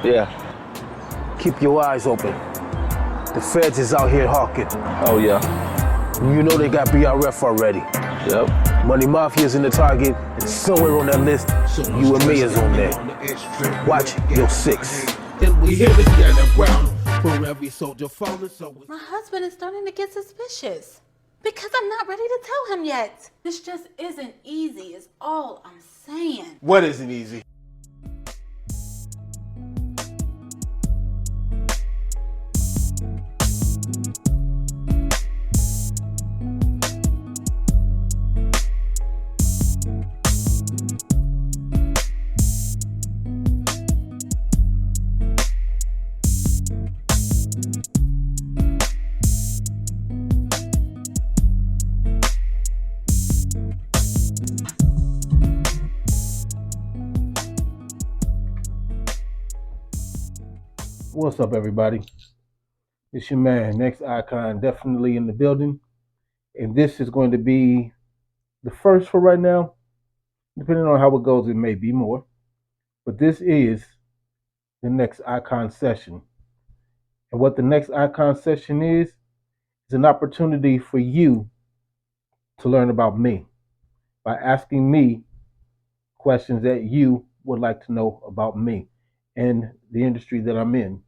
Yeah. Keep your eyes open. The feds is out here hawking. Oh, yeah. You know they got BRF already. Yep. Money Mafia's in the target, and somewhere on that list, you and me is on there. Watch your six. And we here to stand around for every soldier falling. So My husband is starting to get suspicious because I'm not ready to tell him yet. This just isn't easy, is all I'm saying. What isn't easy? What's up, everybody? It's your man, NXICON, definitely in the building. And this is going to be the first for right now. Depending on how it goes, it may be more. But this is the NXICON Session. And what the NXICON Session is an opportunity for you to learn about me by asking me questions that you would like to know about me and the industry that I'm in.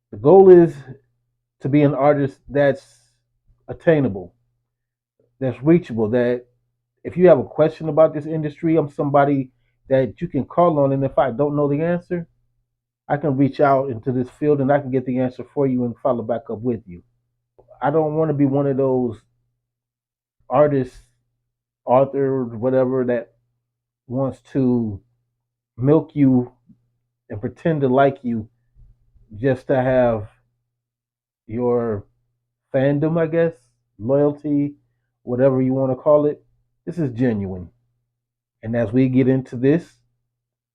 The goal is to be an artist that's attainable, that's reachable, that if you have a question about this industry, I'm somebody that you can call on. And if I don't know the answer, I can reach out into this field and I can get the answer for you and follow back up with you. I don't want to be one of those artists, authors, whatever, that wants to milk you and pretend to like you just to have your fandom, I guess, loyalty, whatever you want to call it. This is genuine. And as we get into this,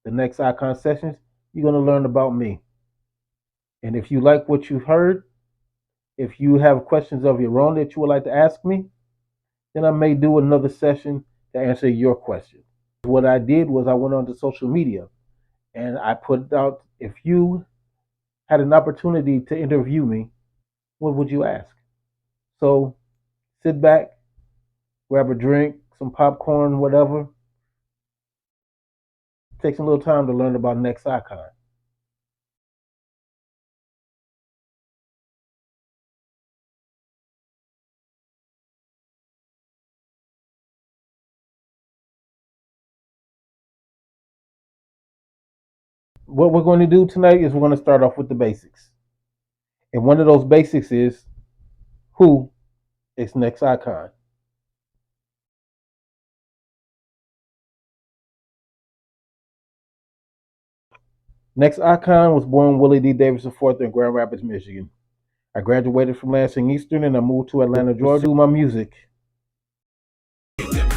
the NXICON Sessions, you're going to learn about me. And if you like what you've heard, if you have questions of your own that you would like to ask me, then I may do another session to answer your question. What I did was I went onto social media and I put out, if you had an opportunity to interview me, what would you ask? So sit back, grab a drink, some popcorn, whatever. Take some little time to learn about NXICON. What we're going to do tonight is we're going to start off with the basics. And one of those basics is, who is NXICON? NXICON was born Willie D. Davis IV in Grand Rapids, Michigan. I graduated from Lansing Eastern and I moved to Atlanta, Georgia to do my music.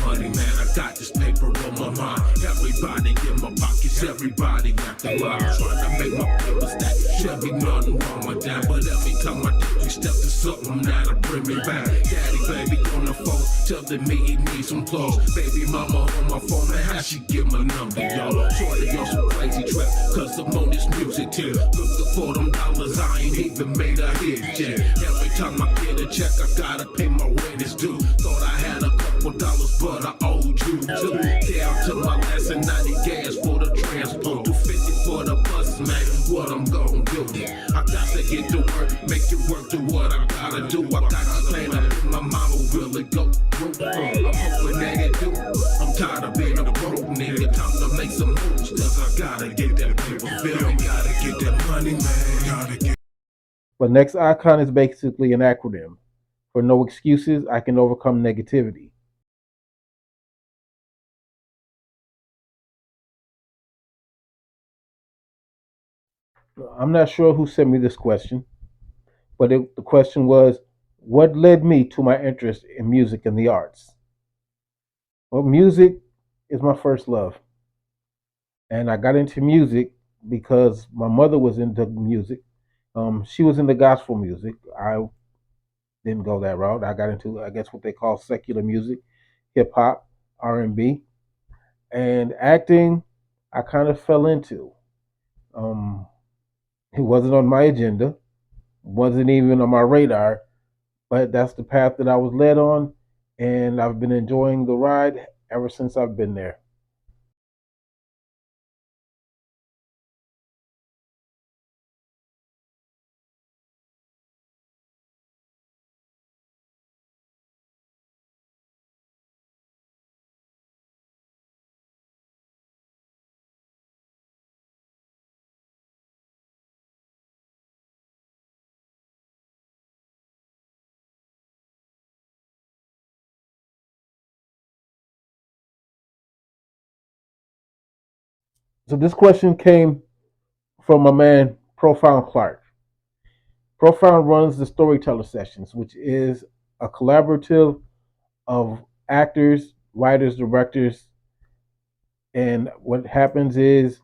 money, man, I got this paper on my mind. Everybody in my pockets, everybody got the line. Trying to make my paper stack. Should be nothing wrong with that, but every time I do, you step to something that'll bring me back. Daddy, baby, on the phone, telling me he needs some clothes. Baby mama on my phone, man, how she get my number, y'all? Shorty on some crazy trap, cause I'm on this music tip. Looking for them dollars, I ain't even made a hit yet. Every time I get a check, I gotta pay my rent, it's due. Thought I had a couple dollars, but I owed you too. Down to my last and 90 gas for the transport, 250 for the bus, man. What I'm gonna do? I got to get to work, make it work, do what I gotta do. I got to plan up, my mama really go through. I'm hoping that it do. I'm tired of being a broke nigga. Time to make some moves, cause I gotta get that paper bill. Gotta get that money, man. Gotta get. But NXICON is basically an acronym for no excuses, I can overcome negativity. I'm not sure who sent me this question, but the question was, what led me to my interest in music and the arts? Well, music is my first love. And I got into music because my mother was into music. She was into gospel music. I didn't go that route. I got into, I guess, what they call secular music, hip hop, R&B, and acting. I kind of fell into. Um, it wasn't on my agenda, wasn't even on my radar, but that's the path that I was led on, and I've been enjoying the ride ever since I've been there. So this question came from my man Profound Clark. Profound runs the Storyteller Sessions, which is a collaborative of actors, writers, directors, and what happens is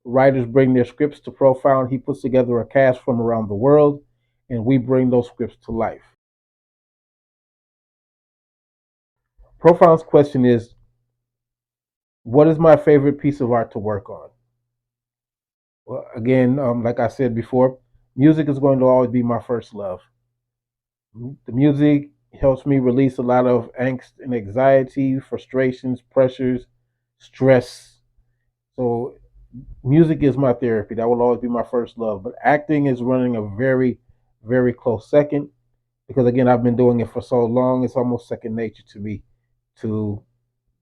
writers bring their scripts to Profound. He puts together a cast from around the world, and we bring those scripts to life. Profound's question is, what is my favorite piece of art to work on? Well, again, like I said before, music is going to always be my first love. The music helps me release a lot of angst and anxiety, frustrations, pressures, stress. So music is my therapy. That will always be my first love. But acting is running a very, very close second because again, I've been doing it for so long. It's almost second nature to me to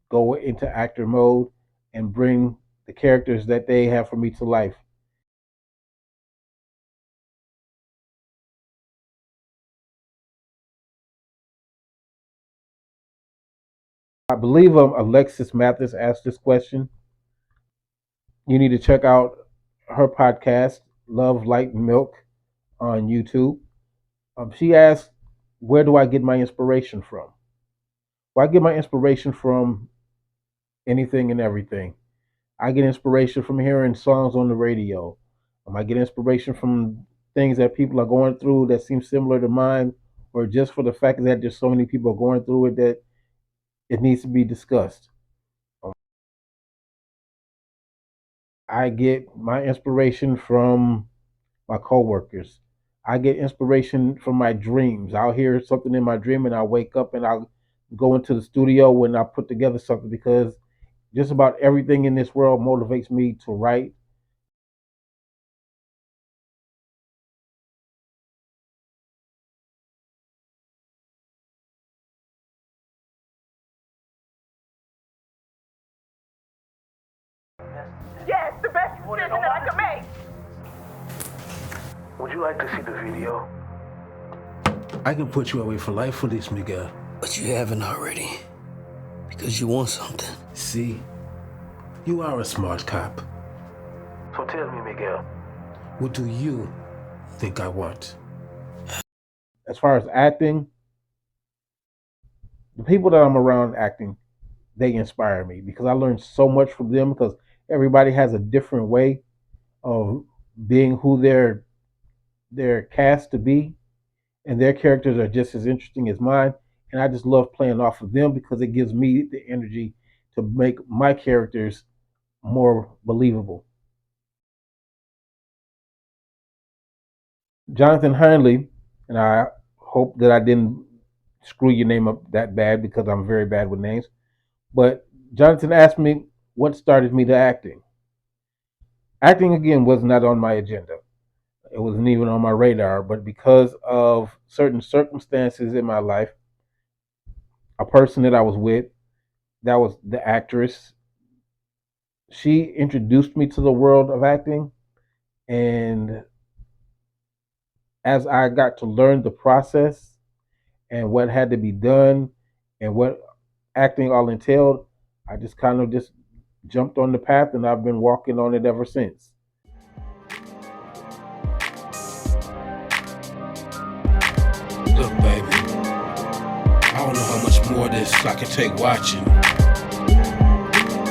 go into actor mode and bring the characters that they have for me to life. I believe Alexis Mathis asked this question. You need to check out her podcast, Love Light Milk, on YouTube. She asked, where do I get my inspiration from? Well, I get my inspiration from anything and everything. I get inspiration from hearing songs on the radio. I get inspiration from things that people are going through that seem similar to mine, or just for the fact that there's so many people going through it that it needs to be discussed. I get my inspiration from my coworkers. I get inspiration from my dreams. I'll hear something in my dream and I'll wake up and I'll go into the studio when I put together something because just about everything in this world motivates me to write. Yes, the best decision that I could make. Would you like to see the video? I can put you away for life for this, Miguel. But you haven't already. Because you want something. See, you are a smart cop. So tell me, Miguel, what do you think I want? As far as acting, the people that I'm around acting, they inspire me because I learned so much from them because everybody has a different way of being who they're cast to be, and their characters are just as interesting as mine. And I just love playing off of them because it gives me the energy to make my characters more believable. Jonathan Heinley, and I hope that I didn't screw your name up that bad because I'm very bad with names. But Jonathan asked me what started me to acting. Acting again was not on my agenda. It wasn't even on my radar, but because of certain circumstances in my life, a person that I was with, that was the actress, she introduced me to the world of acting. And as I got to learn the process and what had to be done and what acting all entailed, I just kind of just jumped on the path and I've been walking on it ever since. Look, baby, I don't know how much more of this I can take watching.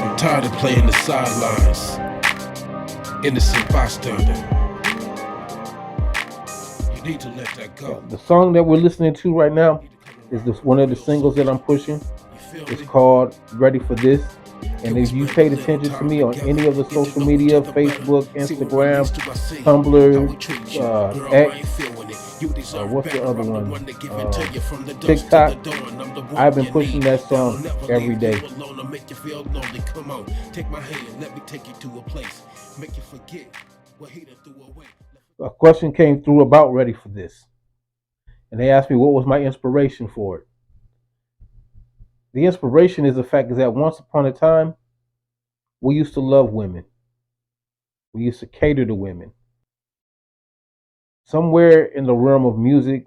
I'm tired of playing the sidelines, innocent bystander. You need to let that go. The song that we're listening to right now is one of the singles that I'm pushing. It's called Ready for This. And if you paid attention to me on any of the social media, Facebook, Instagram, Tumblr, X, what's the other one? TikTok. I've been pushing that song every day. Come on, take my hand, let me take you to a place, make you forget what he done threw away. A question came through about Ready for This. And they asked me what was my inspiration for it. The inspiration is the fact is that once upon a time, we used to love women. We used to cater to women. Somewhere in the realm of music,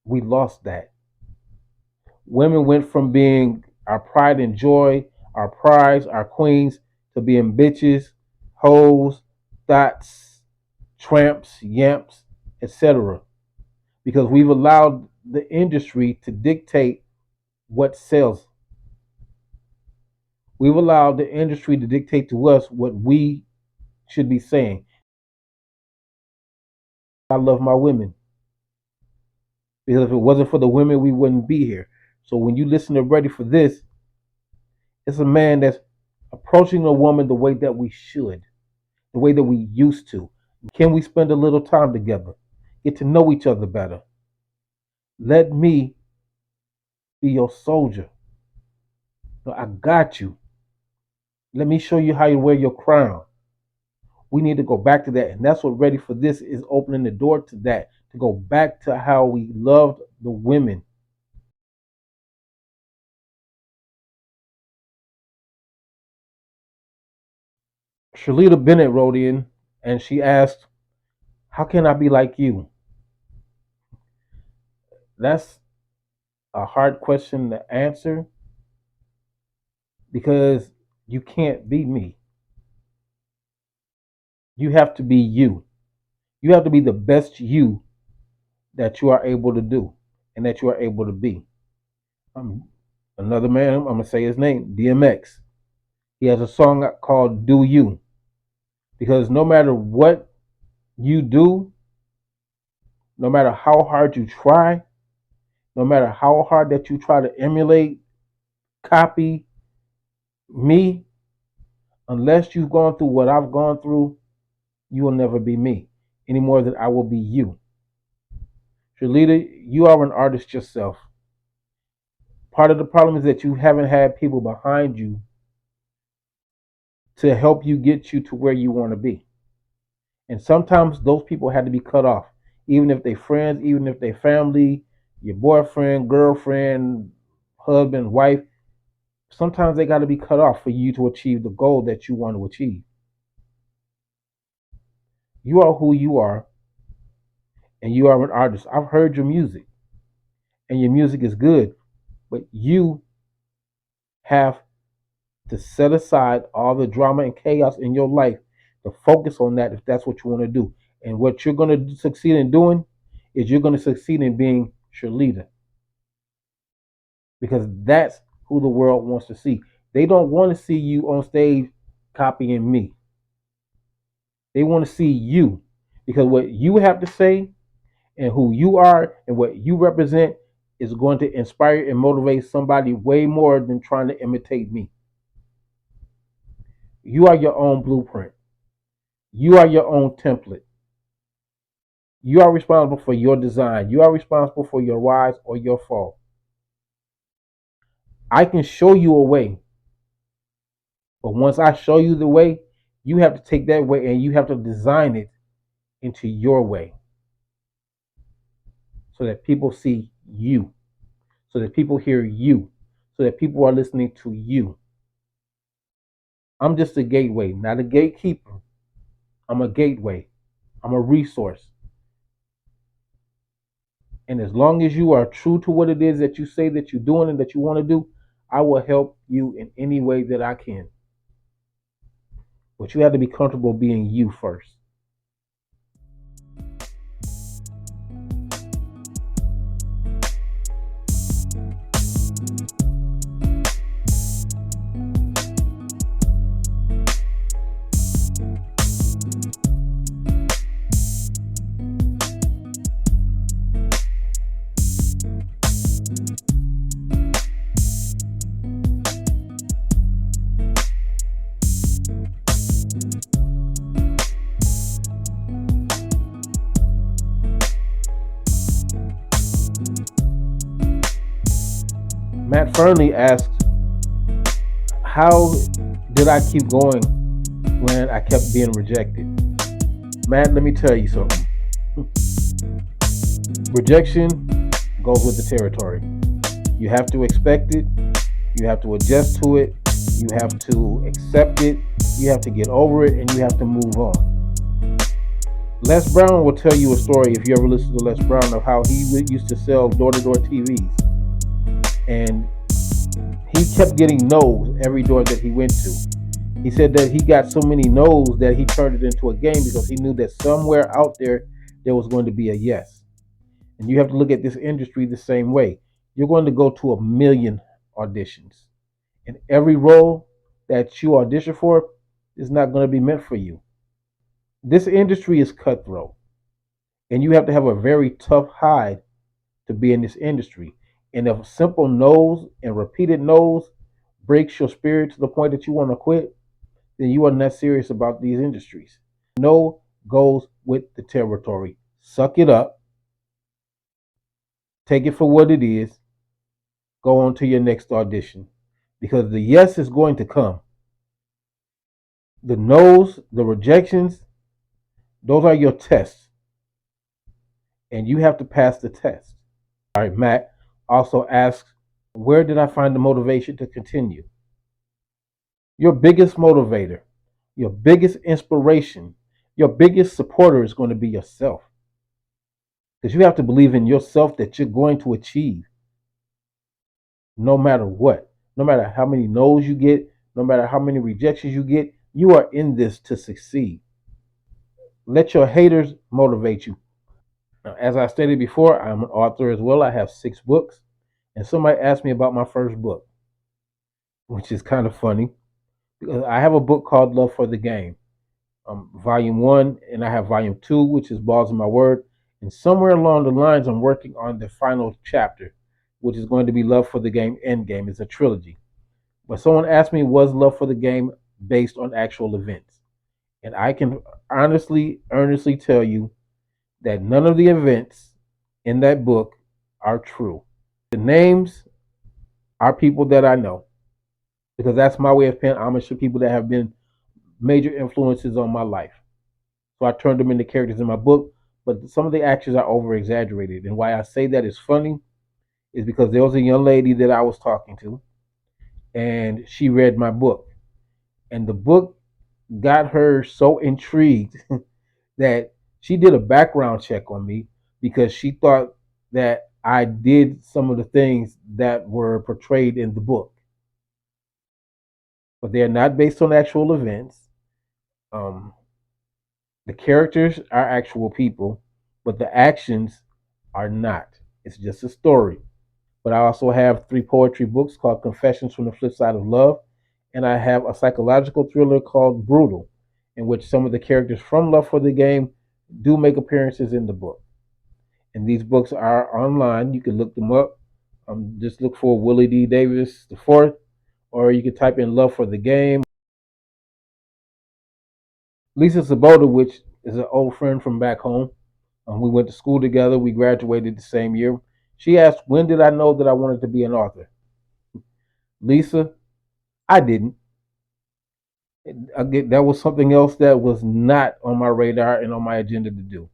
we lost that. Women went from being our pride and joy, our prize, our queens, to being bitches, hoes, thots, tramps, yamps, etc. Because we've allowed the industry to dictate what sells. We've allowed the industry to dictate to us what we should be saying. I love my women. Because if it wasn't for the women, we wouldn't be here. So when you listen to Ready for This, it's a man that's approaching a woman the way that we should, the way that we used to. Can we spend a little time together? Get to know each other better. Let me be your soldier. I got you. Let me show you how you wear your crown. We need to go back to that. And that's what Ready for This is, opening the door to that, to go back to how we loved the women. Shalita Bennett wrote in and she asked, how can I be like you? That's a hard question to answer because you can't be me. You have to be you. You have to be the best you that you are able to do and that you are able to be. Another man, I'm going to say his name, DMX. He has a song called Do You. Because no matter what you do, no matter how hard you try, no matter how hard that you try to emulate, copy me, unless you've gone through what I've gone through, you will never be me any more than I will be you. Shalita, you are an artist yourself. Part of the problem is that you haven't had people behind you to help you get you to where you want to be. And sometimes those people had to be cut off, even if they're friends, even if they're family, your boyfriend, girlfriend, husband, wife. Sometimes they got to be cut off for you to achieve the goal that you want to achieve. You are who you are, and you are an artist. I've heard your music, and your music is good, but you have to set aside all the drama and chaos in your life to focus on that if that's what you want to do. And what you're going to succeed in doing is you're going to succeed in being Shalita. Because that's who the world wants to see. They don't want to see you on stage copying me. They want to see you. Because what you have to say and who you are and what you represent is going to inspire and motivate somebody way more than trying to imitate me. You are your own blueprint. You are your own template. You are responsible for your design. You are responsible for your rise or your fall. I can show you a way, but once I show you the way, you have to take that way and you have to design it into your way so that people see you, so that people hear you, so that people are listening to you. I'm just a gateway, not a gatekeeper. I'm a gateway. I'm a resource. And as long as you are true to what it is that you say that you're doing and that you want to do, I will help you in any way that I can. But you have to be comfortable being you first. Matt Fernley asks, how did I keep going when I kept being rejected? Matt, let me tell you something. Rejection goes with the territory. You have to expect it. You have to adjust to it. You have to accept it. You have to get over it, and you have to move on. Les Brown will tell you a story, if you ever listen to Les Brown, of how he used to sell door-to-door TVs. And he kept getting no's every door that he went to. He said that he got so many no's that he turned it into a game because he knew that somewhere out there was going to be a yes. And you have to look at this industry the same way. You're going to go to 1,000,000 auditions. And every role that you audition for is not going to be meant for you. This industry is cutthroat. And you have to have a very tough hide to be in this industry. And if simple no's and repeated no's breaks your spirit to the point that you want to quit, then you are not serious about these industries. No goes with the territory. Suck it up. Take it for what it is. Go on to your next audition. Because the yes is going to come. The no's, the rejections, those are your tests. And you have to pass the test. All right, Matt also asks, where did I find the motivation to continue? Your biggest motivator, your biggest inspiration, your biggest supporter is going to be yourself. Because you have to believe in yourself that you're going to achieve no matter what. No matter how many no's you get, no matter how many rejections you get, you are in this to succeed. Let your haters motivate you. Now, as I stated before, I'm an author as well. I have 6 books. And somebody asked me about my first book, which is kind of funny. Because I have a book called Love for the Game, Volume 1, and I have Volume 2, which is Balls in My Word. And somewhere along the lines, I'm working on the final chapter, which is going to be Love for the Game Endgame. It's a trilogy. But someone asked me, was Love for the Game based on actual events? And I can honestly, earnestly tell you that none of the events in that book are true. The names are people that I know, because that's my way of paying homage to people that have been major influences on my life. So I turned them into characters in my book, but some of the actions are over exaggerated. And why I say that is funny is because there was a young lady that I was talking to, and she read my book. And the book got her so intrigued that she did a background check on me because she thought that I did some of the things that were portrayed in the book. But they are not based on actual events. The characters are actual people, but the actions are not. It's just a story. But I also have 3 poetry books called Confessions from the Flip Side of Love, and I have a psychological thriller called Brutal, in which some of the characters from Love for the Game do make appearances in the book. And these books are online. You can look them up. Just look for Willie D. Davis IV, or you can type in Love for the Game. Lisa Sabota, which is an old friend from back home. We went to school together. We graduated the same year. She asked, when did I know that I wanted to be an author? Lisa, I didn't. That was something else that was not on my radar and on my agenda to do.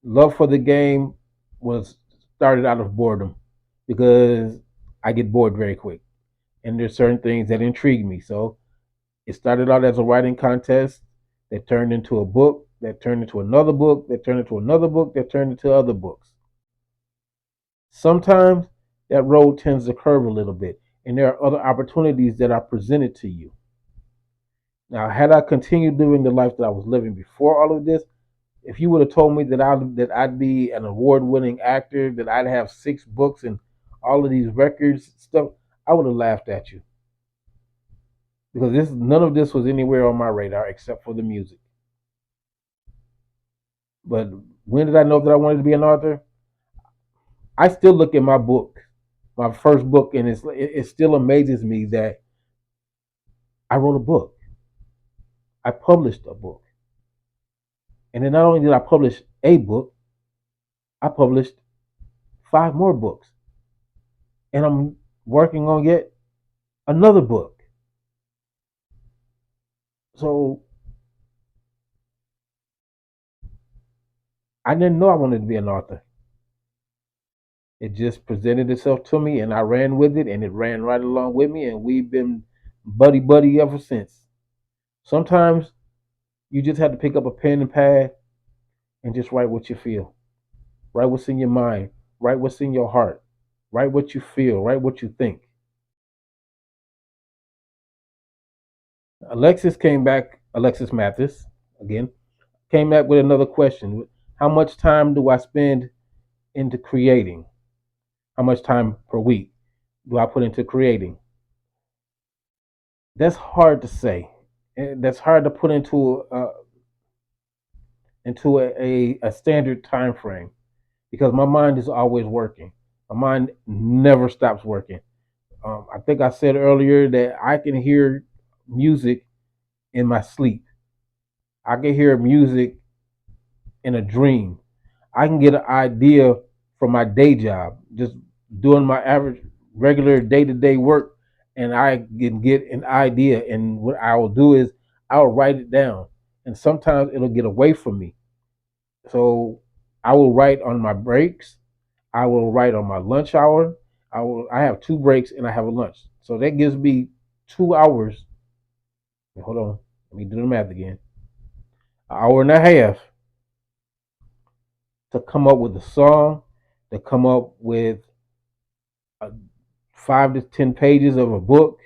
Love for the Game was started out of boredom because I get bored very quick. And there's certain things that intrigue me. So it started out as a writing contest that turned into a book, that turned into another book, that turned into another book, that turned into other books. Sometimes that road tends to curve a little bit, and there are other opportunities that are presented to you. Now, had I continued living the life that I was living before all of this, if you would have told me that I'd be an award-winning actor, that I'd have 6 books and all of these records stuff, I would have laughed at you. Because none of this was anywhere on my radar except for the music. But when did I know that I wanted to be an author? I still look at my book, my first book, and it still amazes me that I wrote a book. I published a book. And then not only did I publish a book, I published 5 more books. And I'm working on yet another book. So I didn't know I wanted to be an author. It just presented itself to me and I ran with it and it ran right along with me and we've been buddy buddy ever since. Sometimes you just have to pick up a pen and pad and just write what you feel. Write what's in your mind. Write what's in your heart. Write what you feel. Write what you think. Alexis Mathis, again, came back with another question. How much time do I spend into creating? How much time per week do I put into creating? That's hard to say. That's hard to put into a standard time frame because my mind is always working. My mind never stops working. I think I said earlier that I can hear music in my sleep. I can hear music in a dream. I can get an idea from my day job, just doing my average, regular day to day work, and I can get an idea. And what I will do is I'll write it down, and sometimes it'll get away from me. So I will write on my breaks. I will write on my lunch hour. I have two breaks and I have a lunch, so that gives me 2 hours. Hold on, let me do the math again. An hour and a half to come up with a song, to come up with 5 to 10 pages of a book.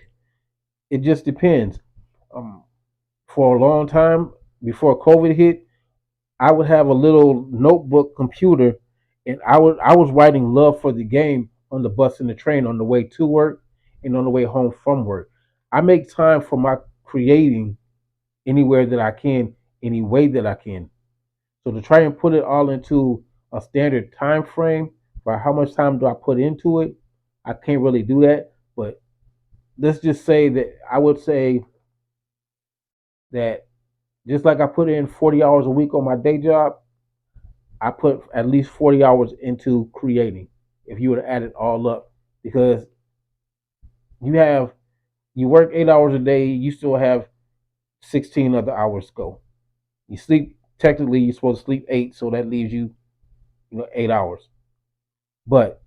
It just depends. Um, for a long time before COVID hit, I would have a little notebook computer, and I was writing love for the game on the bus and the train on the way to work and on the way home from work. I make time for my creating anywhere that I can, any way that I can. So to try and put it all into a standard time frame for how much time do I put into it, I can't really do that. But let's just say that I would say that just like I put in 40 hours a week on my day job, I put at least 40 hours into creating if you were to add it all up because you have you work 8 hours a day, you still have 16 other hours to go. You sleep technically you're supposed to sleep 8, so that leaves you 8 hours. But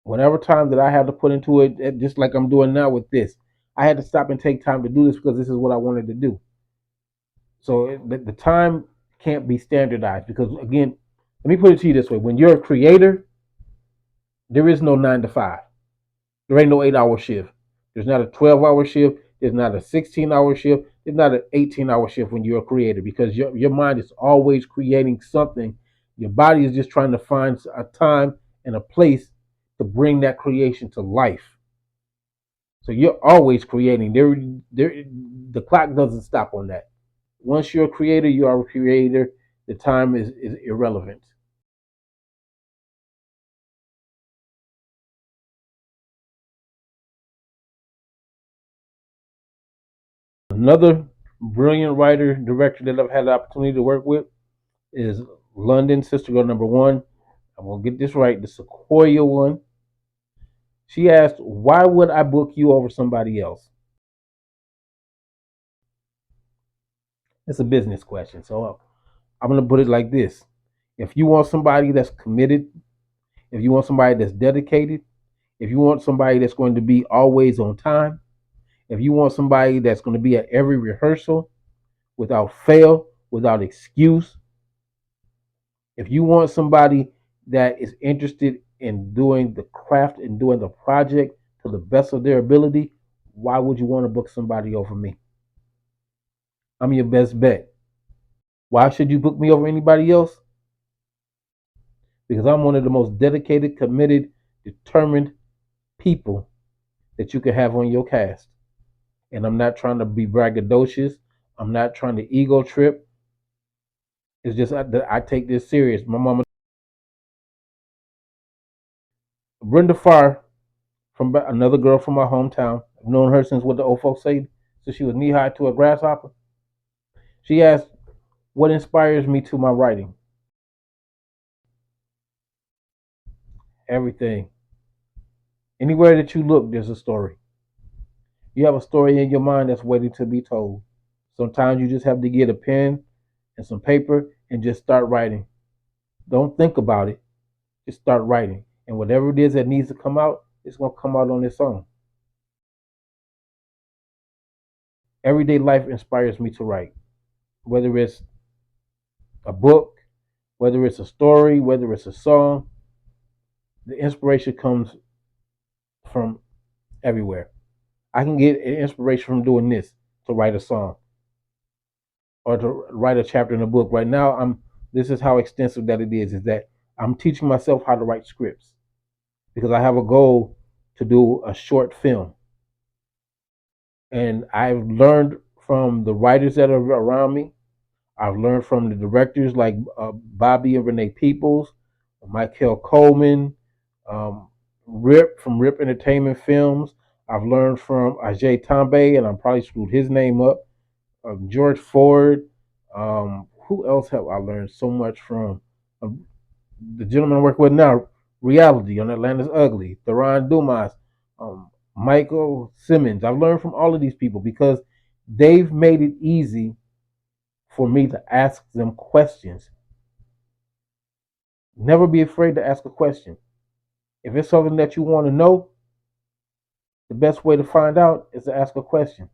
whatever time that I had to put into it, just like I'm doing now with this, I had to stop and take time to do this because this is what I wanted to do. So the time can't be standardized because, again, let me put it to you this way. When you're a creator, there is no 9 to 5. There ain't no 8 hour shift. There's not a 12-hour shift. There's not a 16-hour shift. There's not an 18-hour shift when you're a creator because your mind is always creating something. Your body is just trying to find a time and a place to bring that creation to life. So you're always creating. The clock doesn't stop on that. Once you're a creator, you are a creator. The time is irrelevant. Another brilliant writer, director that I've had the opportunity to work with is London Sister Girl number one. I'm going to get this right. The Sequoia one. She asked, why would I book you over somebody else? It's a business question. So I'm going to put it like this. If you want somebody that's committed, if you want somebody that's dedicated, if you want somebody that's going to be always on time, if you want somebody that's going to be at every rehearsal without fail, without excuse, if you want somebody that is interested in doing the craft and doing the project to the best of their ability, why would you want to book somebody over me? I'm your best bet. Why should you book me over anybody else? Because I'm one of the most dedicated, committed, determined people that you can have on your cast. And I'm not trying to be braggadocious. I'm not trying to ego trip. It's just that I take this serious. My mama, Brenda Farr, from another girl from my hometown. I've known her since what the old folks say, since she was knee high to a grasshopper. She asked, what inspires me to my writing? Everything. Anywhere that you look, there's a story. You have a story in your mind that's waiting to be told. Sometimes you just have to get a pen and some paper and just start writing. Don't think about it. Just start writing. And whatever it is that needs to come out, it's going to come out on its own. Everyday life inspires me to write, whether it's a book, whether it's a story, whether it's a song. The inspiration comes from everywhere. I can get inspiration from doing this to write a song or to write a chapter in a book. Right now, this is how extensive that it is that I'm teaching myself how to write scripts because I have a goal to do a short film. And I've learned from the writers that are around me. I've learned from the directors like Bobby and Renee Peoples, Michael Coleman, Rip from Rip Entertainment Films. I've learned from Ajay Tambe, and I probably screwed his name up. George Ford. Who else have I learned so much from? The gentleman I work with now, Reality on Atlanta's Ugly, Theron Dumas, Michael Simmons. I've learned from all of these people because they've made it easy for me to ask them questions. Never be afraid to ask a question. If it's something that you want to know, the best way to find out is to ask a question.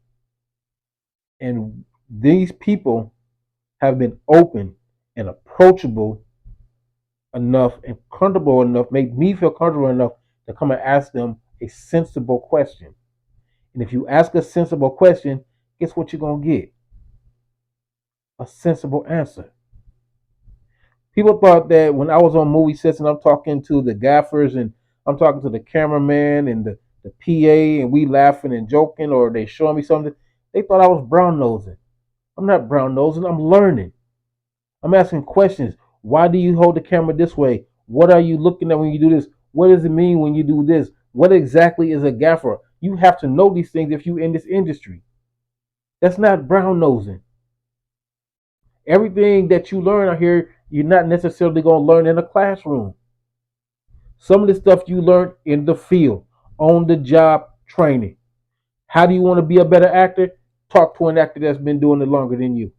And these people have been open and approachable enough and comfortable enough, made me feel comfortable enough to come and ask them a sensible question. And if you ask a sensible question, guess what you're going to get? A sensible answer. People thought that when I was on movie sets and I'm talking to the gaffers and I'm talking to the cameraman and the PA and we laughing and joking or they showing me something, they thought I was brown nosing. I'm not brown nosing, I'm learning. I'm asking questions. Why do you hold the camera this way? What are you looking at when you do this? What does it mean when you do this? What exactly is a gaffer? You have to know these things if you're in this industry. That's not brown nosing. Everything that you learn out here, you're not necessarily going to learn in a classroom. Some of the stuff you learn in the field, on the job training. How do you want to be a better actor? Talk to an actor that's been doing it longer than you.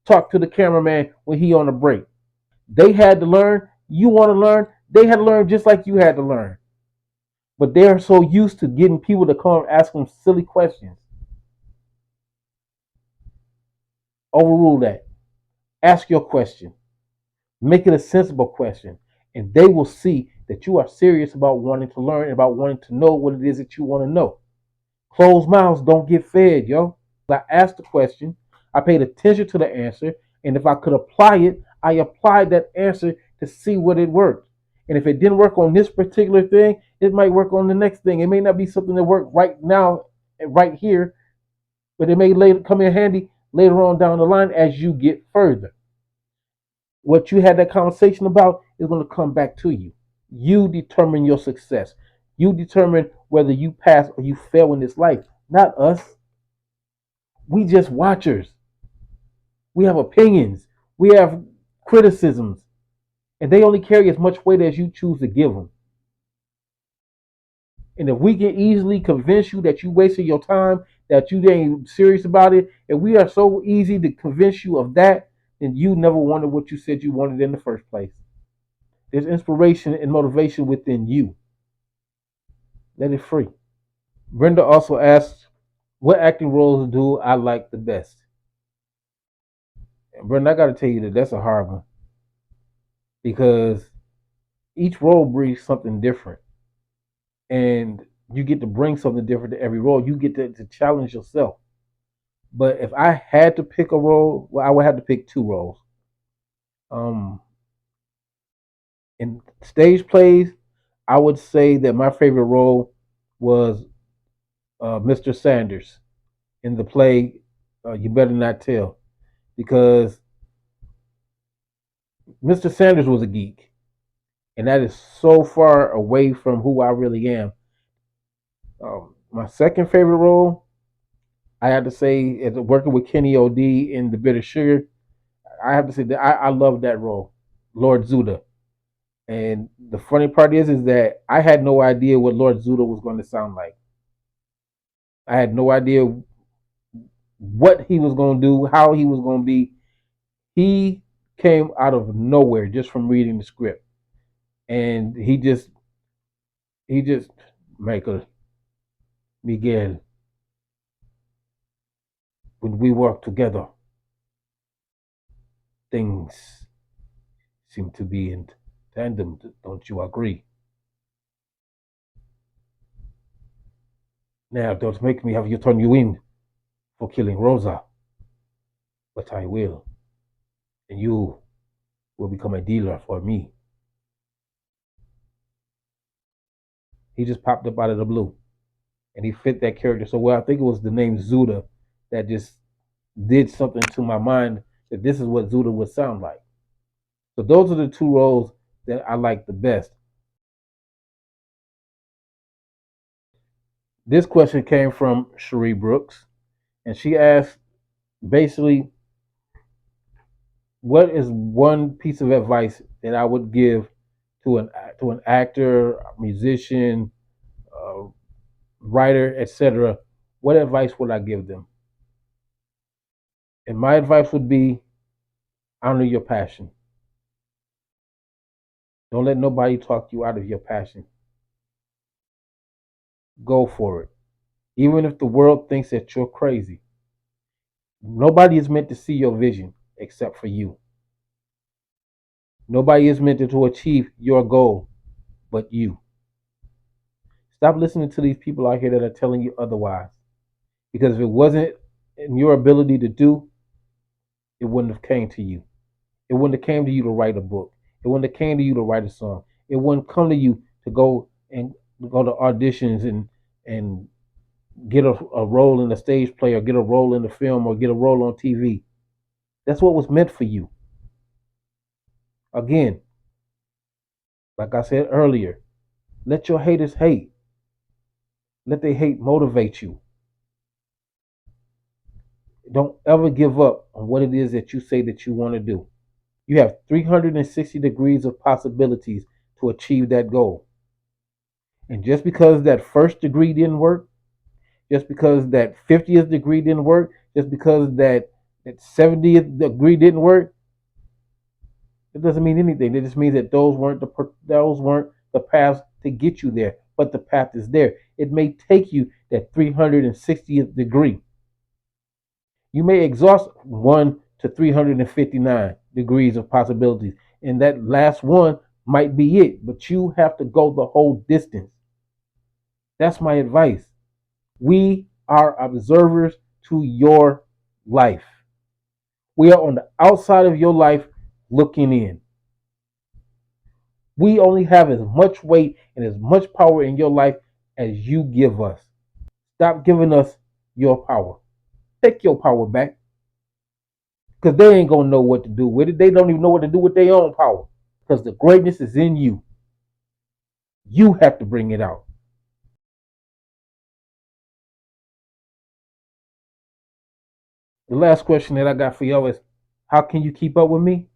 Talk to the cameraman when he on a break. They had to learn. You want to learn. They had to learn just like you had to learn. But they're so used to getting people to come and ask them silly questions. Overrule that. Ask your question. Make it a sensible question. And they will see that you are serious about wanting to learn, about wanting to know what it is that you want to know. Closed mouths don't get fed, yo. I asked the question. I paid attention to the answer. And if I could apply it, I applied that answer to see what it worked. And if it didn't work on this particular thing, it might work on the next thing. It may not be something that worked right now, right here, but it may later come in handy later on down the line as you get further. What you had that conversation about is going to come back to you. You determine your success. You determine whether you pass or you fail in this life, not us. We just watchers. We have opinions. We have criticisms. And they only carry as much weight as you choose to give them. And if we can easily convince you that you wasted your time, that you ain't serious about it, and we are so easy to convince you of that, then you never wanted what you said you wanted in the first place. There's inspiration and motivation within you. Let it free. Brenda also asked, what acting roles do I like the best? And Brenda, I got to tell you that that's a hard one. Because each role brings something different. And you get to bring something different to every role. You get to challenge yourself. But if I had to pick a role, well, I would have to pick two roles. In stage plays, I would say that my favorite role was Mr. Sanders in the play You Better Not Tell. Because Mr. Sanders was a geek. And that is so far away from who I really am. My second favorite role, I have to say, is working with Kenny O.D. in The Bitter Sugar. I have to say that I love that role, Lord Zuda. And the funny part is that I had no idea what Lord Zuda was going to sound like. I had no idea what he was going to do, how he was going to be. He came out of nowhere just from reading the script, and he just Michael, Miguel, when we work together, things seem to be in tandem. Don't you agree? Now, don't make me have you turn you in for killing Rosa, but I will, and you will become a dealer for me. He just popped up out of the blue, and he fit that character so well. I think it was the name Zuda that just did something to my mind that this is what Zuda would sound like. So those are the two roles that I like the best. This question came from Cherie Brooks, and she asked basically, what is one piece of advice that I would give to an actor, musician, uh, writer, etc.? What advice would I give them? And my advice would be honor your passion. Don't let nobody talk you out of your passion. Go for it. Even if the world thinks that you're crazy, nobody is meant to see your vision except for you. Nobody is meant to achieve your goal but you. Stop listening to these people out here that are telling you otherwise. Because if it wasn't in your ability to do, it wouldn't have came to you. It wouldn't have came to you to write a book. It wouldn't have came to you to write a song. It wouldn't come to you to go to auditions and get a role in a stage play or get a role in a film or get a role on TV. That's what was meant for you. Again, like I said earlier, let your haters hate. Let their hate motivate you. Don't ever give up on what it is that you say that you want to do. You have 360 degrees of possibilities to achieve that goal. And just because that first degree didn't work, just because that 50th degree didn't work, just because that 70th degree didn't work, it doesn't mean anything. It just means that those weren't the paths to get you there, but the path is there. It may take you that 360th degree. You may exhaust 1 to 359 degrees of possibilities, and that last one might be it, but you have to go the whole distance. That's my advice. We are observers to your life. We are on the outside of your life looking in. We only have as much weight and as much power in your life as you give us. Stop giving us your power. Take your power back. Because they ain't going to know what to do with it. They don't even know what to do with their own power. Because the greatness is in you. You have to bring it out. The last question that I got for y'all is, how can you keep up with me?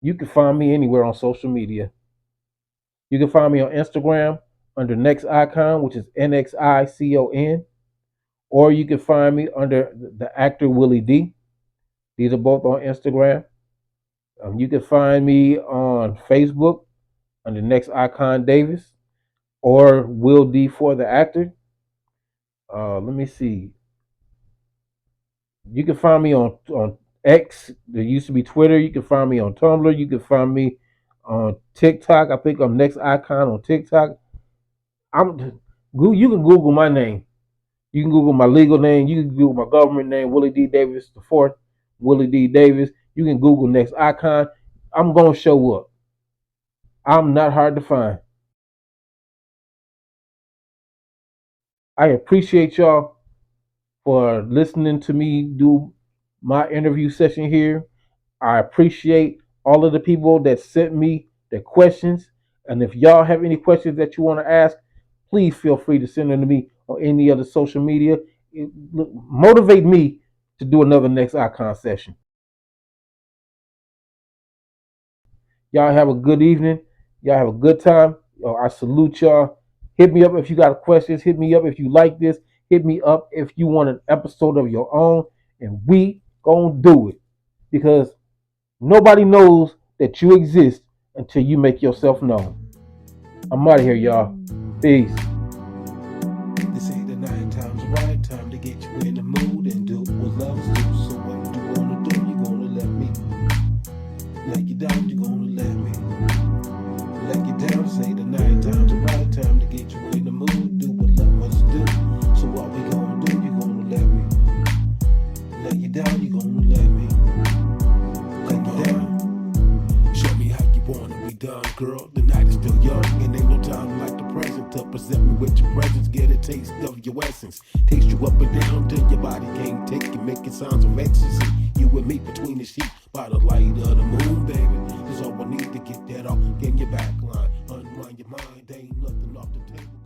You can find me anywhere on social media. You can find me on Instagram under NXICON, which is NXICON. Or you can find me under the actor Willie D. These are both on Instagram. You can find me on Facebook under NXICON Davis or Will D for the actor. Let me see. You can find me on X. There used to be Twitter. You can find me on Tumblr. You can find me on TikTok. I think I'm NXICON on TikTok. You can Google my name. You can Google my legal name. You can Google my government name, Willie D. Davis the fourth, Willie D. Davis. You can Google NXICON. I'm gonna show up. I'm not hard to find. I appreciate y'all for listening to me do my interview session here. I appreciate all of the people that sent me their questions. And if y'all have any questions that you want to ask, please feel free to send them to me on any other social media. Motivate me to do another NXICON session. Y'all have a good evening. Y'all have a good time. I salute y'all. Hit me up if you got questions. Hit me up if you like this. Hit me up if you want an episode of your own. And we gonna do it. Because nobody knows that you exist until you make yourself known. I'm out of here, y'all. Peace. This ain't the 9 times the right time to get you in the mood and do what lovers do. So what you gonna do? You gonna let me let you down? You gonna let me let you down? This ain't the 9 times the right time to get you in the mood. Do what lovers do. So what we gonna do? You gonna let me let you down? You gonna let me let you down? Show me how you wanna be done, girl. The night is still young and ain't no time like the present to present me with your presence. Get a taste of your essence. Taste you up and down till your body can't take it. Making sounds of ecstasy. You and me between the sheets by the light of the moon, baby. That's all I need to get that off. Get your back line, unwind your mind. Ain't nothing off the table.